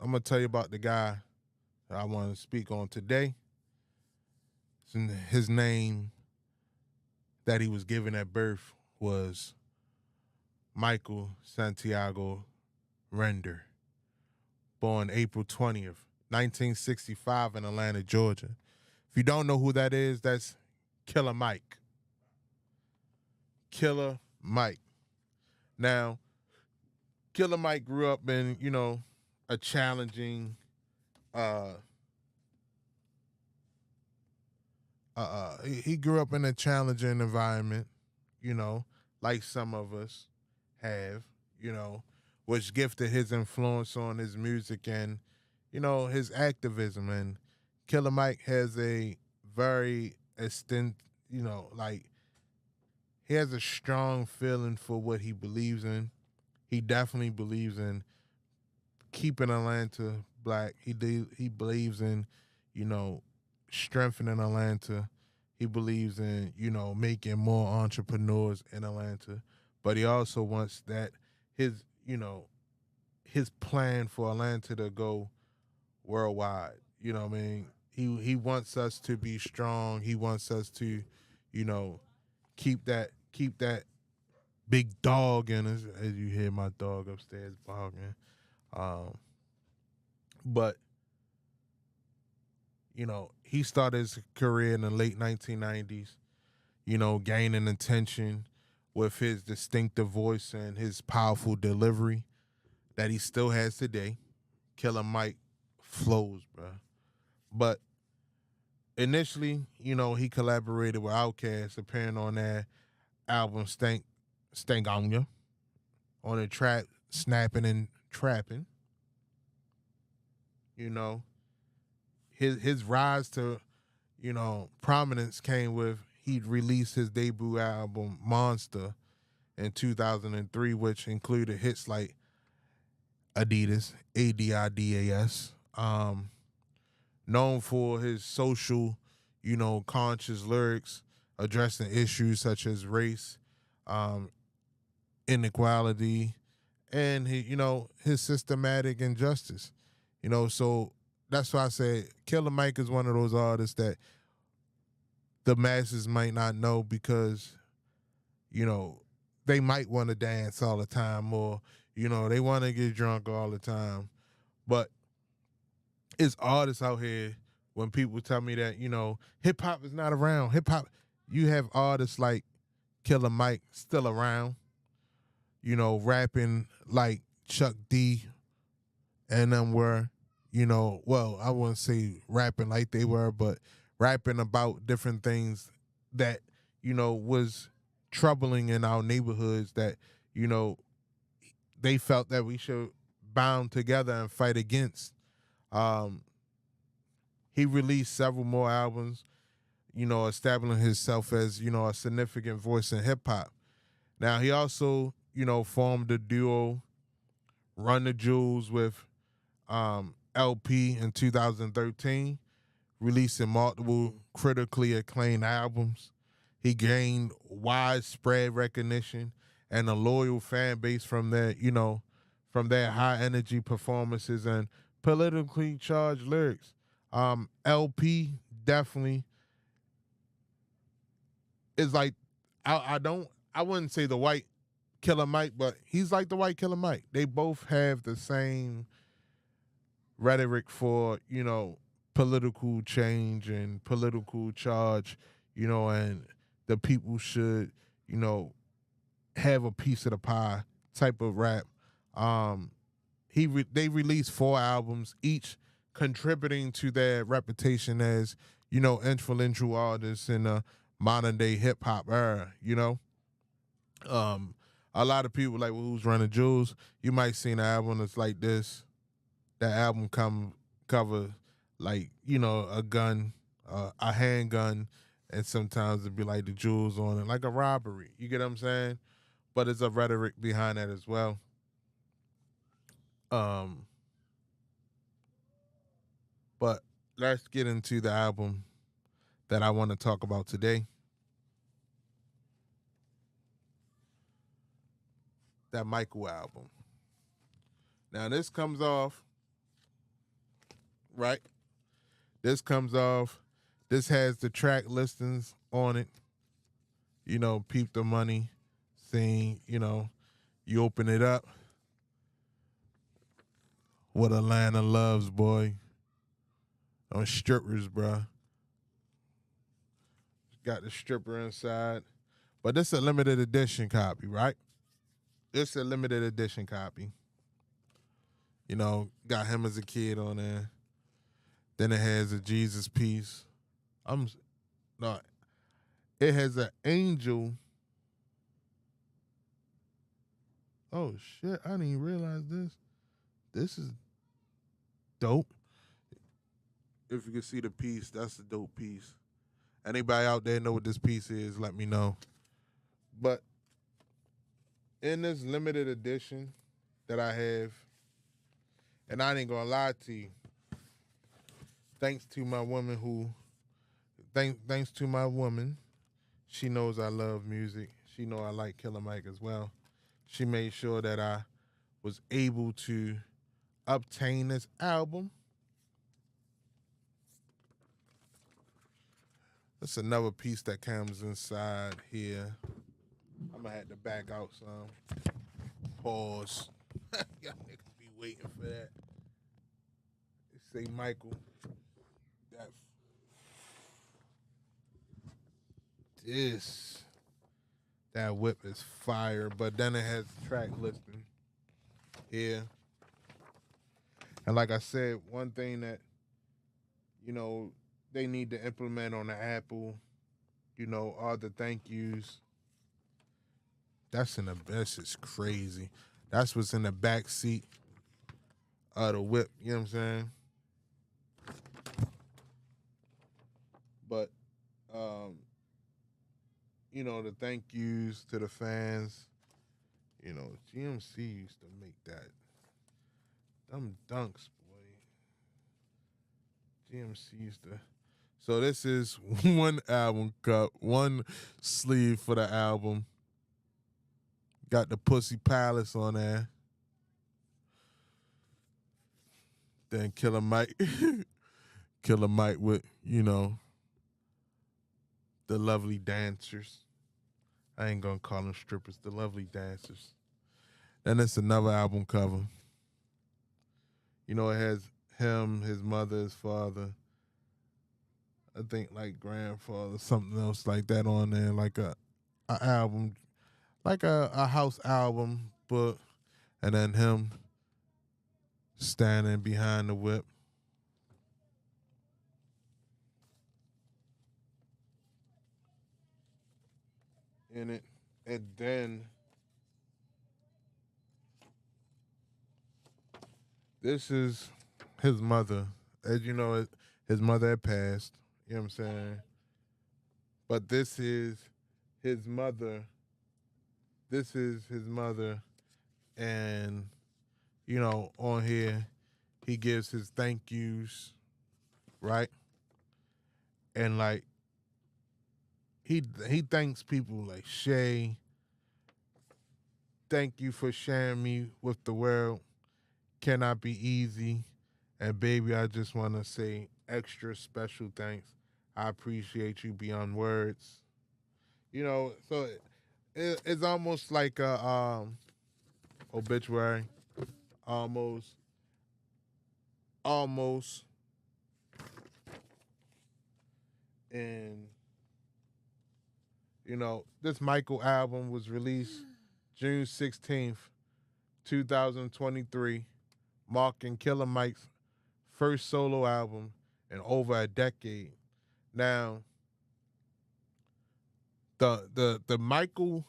I'm gonna tell you about the guy that I want to speak on today. His name that he was given at birth was Michael Santiago Render, born April 20th, 1965 in Atlanta, Georgia. If you don't know who that is, that's Killer Mike. Killer Mike. Now, Killer Mike grew up in, a challenging he grew up in a challenging environment, you know, like some of us have, which gifted his influence on his music and, his activism. And Killer Mike has a very he has a strong feeling for what he believes in. He definitely believes in keeping Atlanta black. He believes in, strengthening Atlanta. He believes in, making more entrepreneurs in Atlanta. But he also wants that his plan for Atlanta to go worldwide. You know what I mean? He wants us to be strong. He wants us to, keep that big dog in us, as you hear my dog upstairs barking. But he started his career in the late 1990s, gaining attention with his distinctive voice and his powerful delivery that he still has today. Killer Mike flows, bro. But initially, he collaborated with Outkast, appearing on their album Stank on Ya, on the track Snapping and Trapping. His rise to, prominence came with he released his debut album Monster in 2003, which included hits like Adidas, Adidas, known for his social, conscious lyrics addressing issues such as race, inequality, and his systematic injustice. So that's why I say Killer Mike is one of those artists that the masses might not know because, they might want to dance all the time or, they want to get drunk all the time. But it's artists out here when people tell me that, hip hop is not around. Hip hop, you have artists like Killer Mike still around, rapping like Chuck D and them were, well, I wouldn't say rapping like they were, but rapping about different things that, was troubling in our neighborhoods that, they felt that we should bound together and fight against. He released several more albums, establishing himself as, a significant voice in hip hop. Now, he also, formed the duo Run the Jewels with LP in 2013, releasing multiple critically acclaimed albums. He gained widespread recognition and a loyal fan base from their high energy performances and politically charged lyrics. LP definitely is like I wouldn't say the white Killer Mike, but he's like the white Killer Mike. They both have the same rhetoric for, political change and political charge, and the people should, have a piece of the pie type of rap. They released 4 albums, each contributing to their reputation as, influential artists in the modern day hip hop era, a lot of people like, well, who's running Jules? You might see an album that's like this. That album cover like, a gun, a handgun, and sometimes it'd be like the jewels on it, like a robbery. You get what I'm saying? But there's a rhetoric behind that as well. But let's get into the album that I want to talk about today. That Michael album. Now this comes off right? This comes off. This has the track listings on it. Peep the money scene. You open it up. What Atlanta loves, boy. On strippers, bruh. Got the stripper inside. But this is a limited edition copy, right? It's a limited edition copy. Got him as a kid on there. Then it has a Jesus piece. No, it has an angel. Oh shit! I didn't even realize this. This is dope. If you can see the piece, that's a dope piece. Anybody out there know what this piece is? Let me know. But in this limited edition that I have, and I ain't gonna lie to you, thanks to my woman thanks to my woman, she knows I love music. She know I like Killer Mike as well. She made sure that I was able to obtain this album. That's another piece that comes inside here. I'm gonna have to back out some. Pause. Y'all niggas be waiting for that. They say Michael. That whip is fire, but then it has track listing here. And like I said, one thing that, they need to implement on the Apple, are the thank yous. This is crazy. That's what's in the back seat of the whip, you know what I'm saying? But, the thank yous to the fans. GMC used to make that. Them dunks, boy. GMC used to. So this is one album cut, one sleeve for the album. Got the Pussy Palace on there. Then Killer Mike. Killer Mike with, the lovely dancers. I ain't gonna call them strippers, the lovely dancers. Then it's another album cover. It has him, his mother, his father. I think like grandfather, something else like that on there, like a album, like a house album book, and then him standing behind the whip. In it, and then this is his mother. As you know, his mother had passed. You know what I'm saying? But this is his mother. This is his mother. And, on here, he gives his thank yous, right? And, like, he thanks people like Shay. Thank you for sharing me with the world. Cannot be easy. And, baby, I just want to say extra special thanks. I appreciate you beyond words. So it's almost like a obituary. Almost. And, this Michael album was released June 16th, 2023, marking Killer Mike's first solo album in over a decade. Now, the Michael,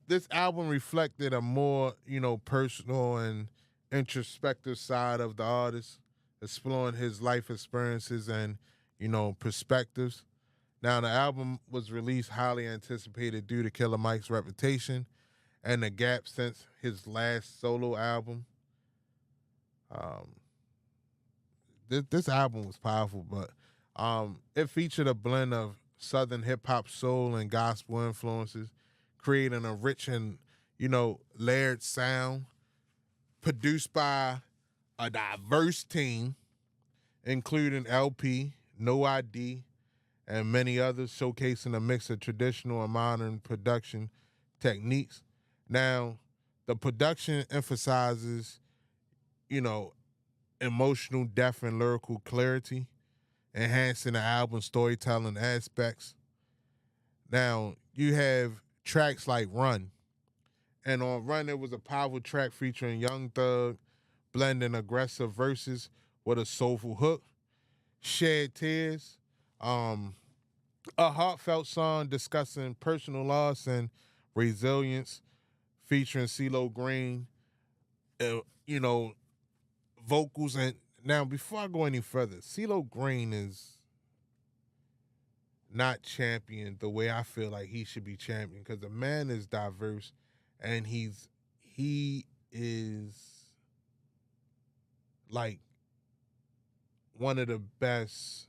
this album reflected a more, personal and introspective side of the artist, exploring his life experiences and, perspectives. Now, the album was released highly anticipated due to Killer Mike's reputation and the gap since his last solo album. This album was powerful, but it featured a blend of Southern hip hop, soul, and gospel influences, creating a rich and layered sound produced by a diverse team, including LP, No ID, and many others, showcasing a mix of traditional and modern production techniques. Now, the production emphasizes, you know, emotional depth and lyrical clarity, enhancing the album's storytelling aspects. Now, you have tracks like Run. And on Run, there was a powerful track featuring Young Thug, blending aggressive verses with a soulful hook. Shed Tears, um, a heartfelt song discussing personal loss and resilience, featuring CeeLo Green, you know, vocals. And now, before I go any further, CeeLo Green is not championed the way I feel like he should be championed, because the man is diverse and he is like one of the best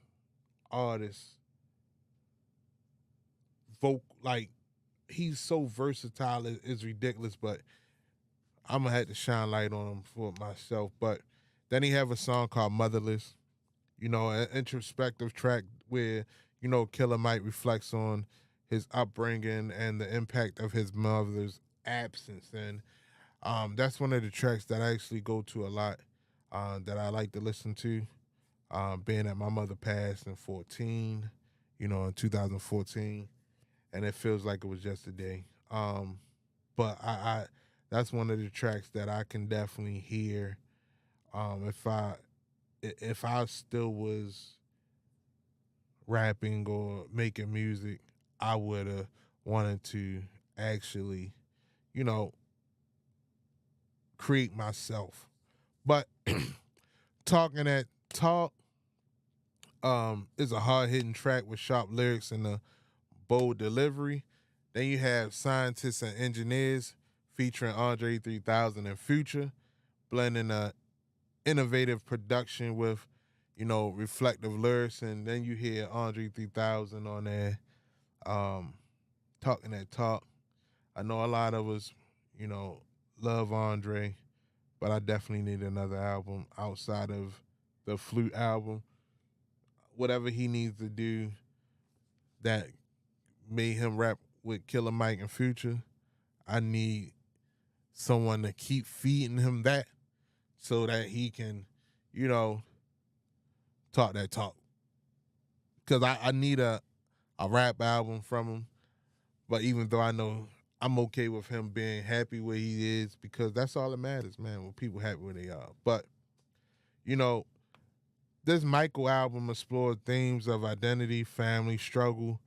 artists. Like, he's so versatile, it's ridiculous. But I'm gonna have to shine light on him for myself. But then he have a song called Motherless, an introspective track where, Killer Mike reflects on his upbringing and the impact of his mother's absence. And that's one of the tracks that I actually go to a lot, that I like to listen to, being that my mother passed in 2014, and it feels like it was yesterday. But I that's one of the tracks that I can definitely hear, if I still was rapping or making music. I would have wanted to actually, you know, create myself. But Talking That Talk is a hard hitting track with sharp lyrics and a bold delivery. Then you have Scientists and Engineers featuring Andre 3000 and Future, blending a innovative production with, reflective lyrics. And then you hear Andre 3000 on there, talking that talk. I know a lot of us, love Andre, but I definitely need another album outside of the Flute album. Whatever he needs to do that made him rap with Killer Mike and Future, I need someone to keep feeding him that so that he can, you know, talk that talk. Because I need a rap album from him. But even though I know I'm okay with him being happy where he is, because that's all that matters, man, when people happy where they are. But, this Michael album explored themes of identity, family, struggle,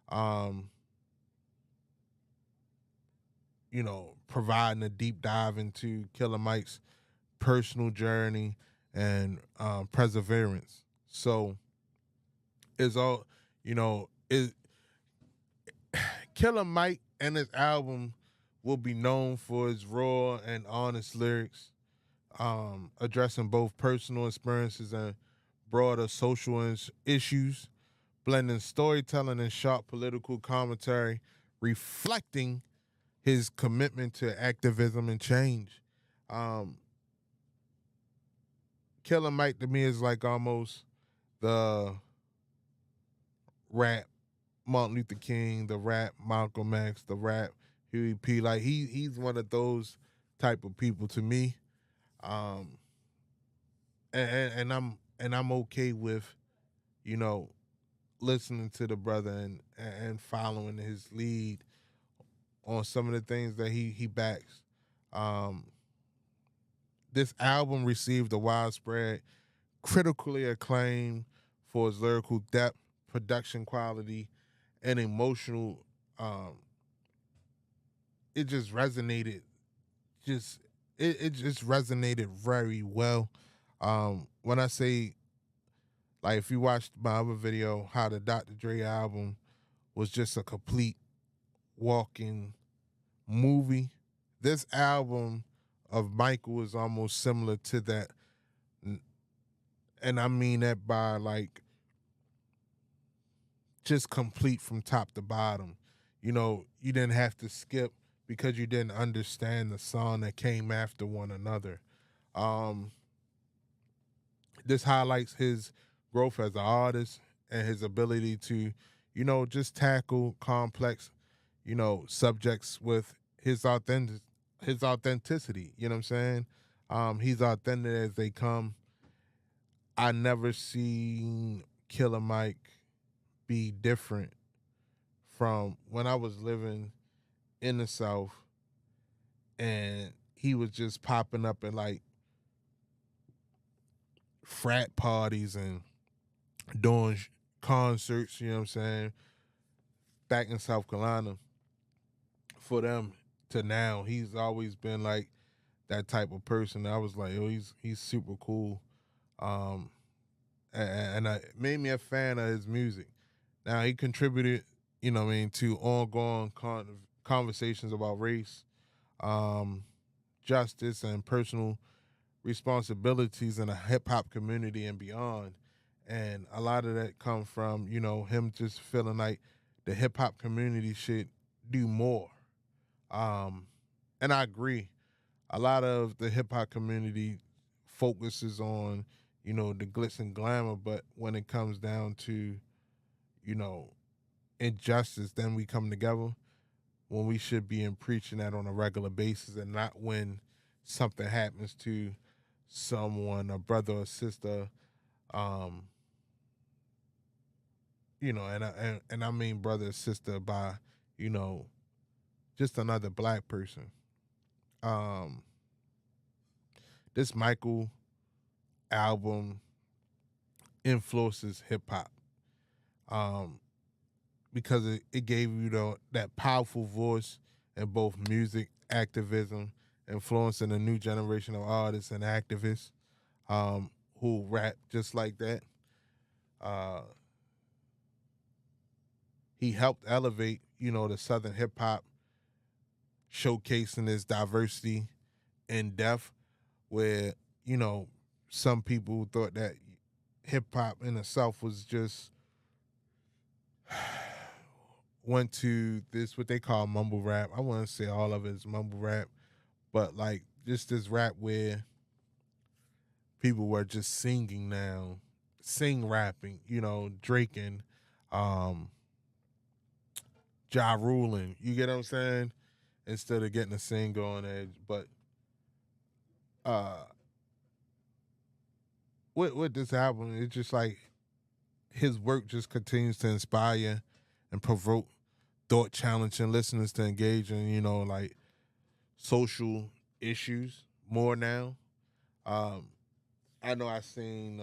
um, providing a deep dive into Killer Mike's personal journey and perseverance. So it's all, it Killer Mike and his album will be known for his raw and honest lyrics, addressing both personal experiences and broader social issues, blending storytelling and sharp political commentary, reflecting his commitment to activism and change. Um, Killer Mike to me is like almost the rap Martin Luther King, the rap Malcolm X, the rap Huey P. Like he's one of those type of people to me. Um, and I'm okay with, you know, listening to the brother and following his lead on some of the things that he backs. Um, this album received a widespread critically acclaim for its lyrical depth, production quality, and emotional. Um, it just resonated. Just it just resonated very well. When I say, like, if you watched my other video, how the Dr. Dre album was just a complete walking movie, this album of Michael is almost similar to that. And I mean that by, like, just complete from top to bottom. You didn't have to skip because you didn't understand the song that came after one another. Um, This highlights his growth as an artist and his ability to, just tackle complex, subjects with his authenticity. You know what I'm saying? He's authentic as they come. I never seen Killer Mike be different from when I was living in the South and he was just popping up in like frat parties and doing concerts, you know what I'm saying, back in South Carolina. For them to now, he's always been like that type of person. I was like, oh, he's super cool. Um, and it made me a fan of his music. Now he contributed, to ongoing conversations about race, um, justice, and personal responsibilities in a hip hop community and beyond. And a lot of that come from, him just feeling like the hip hop community should do more. Um, and I agree. A lot of the hip hop community focuses on, the glitz and glamour, but when it comes down to, you know, injustice, then we come together when we should be in preaching that on a regular basis and not when something happens to someone, a brother or sister, um, and I mean brother or sister by, you know, just another black person. Um, this Michael album influences hip hop. Um, because it gave you that powerful voice in both music, activism, influencing a new generation of artists and activists who rap just like that. Uh, he helped elevate, the Southern hip hop, showcasing its diversity and depth, where, you know, some people thought that hip hop in itself was just went to this what they call mumble rap. I wouldn't say all of it is mumble rap, but like just this rap where people were just singing now, sing rapping, Draking, um, Ja ruling. You get what I'm saying? Instead of getting a sing on edge. But uh with this album, it's just like his work just continues to inspire and provoke thought challenging listeners to engage in, like social issues more now. Um, I know I seen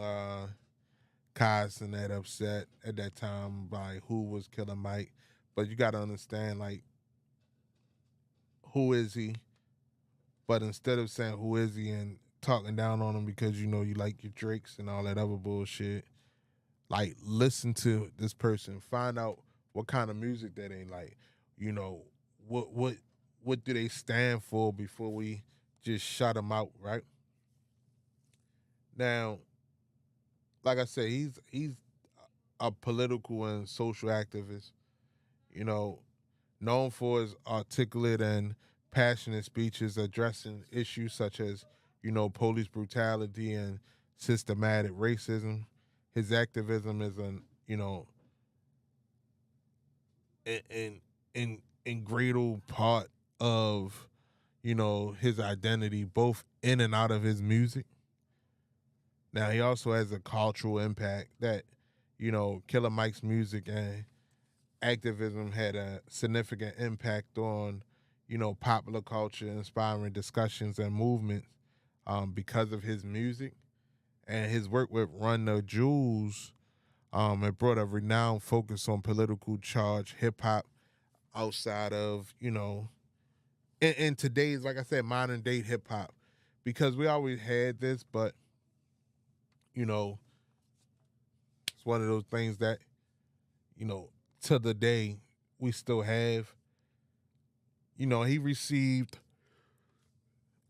Kaz and that upset at that time by who was Killer Mike, but you got to understand, like, who is he? But instead of saying who is he and talking down on him because you like your Drakes and all that other bullshit, like listen to this person, find out what kind of music that they like, you know, what do they stand for before we just shut them out, right? Now, like I said, he's a political and social activist, you know, known for his articulate and passionate speeches addressing issues such as, police brutality and systematic racism. His activism is an, in integral part of, his identity, both in and out of his music. Now he also has a cultural impact that, Killer Mike's music and activism had a significant impact on, popular culture, inspiring discussions and movements because of his music and his work with Run the Jewels. It brought a renowned focus on political charge hip hop outside of, in today's, like I said, modern day hip hop, because we always had this, but you know, it's one of those things that, you know, to the day we still have. He received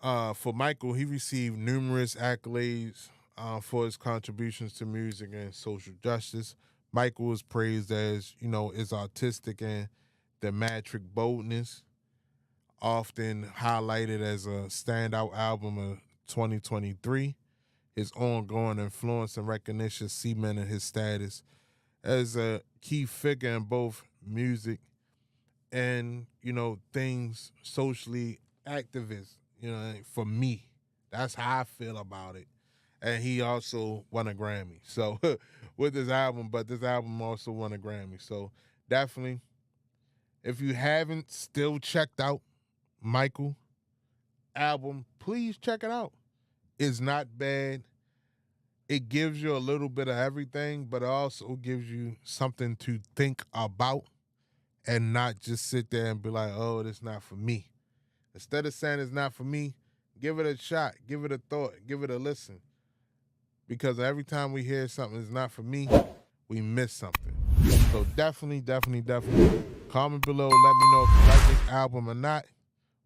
for Michael, he received numerous accolades for his contributions to music and social justice. Michael was praised as, his artistic and thematic boldness, often highlighted as a standout album of 2023. his ongoing influence and recognition cemented his status as a key figure in both music and, things socially activist, for me. That's how I feel about it. And he also won a Grammy. So with this album, but this album also won a Grammy. So definitely, if you haven't still checked out Michael album, please check it out. It's not bad. It gives you a little bit of everything, but it also gives you something to think about and not just sit there and be like, oh, this not for me. Instead of saying it's not for me, give it a shot, give it a thought, give it a listen. Because every time we hear something is not for me, we miss something. So definitely comment below. Let me know if you like this album or not,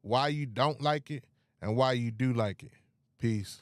why you don't like it, and why you do like it. Peace.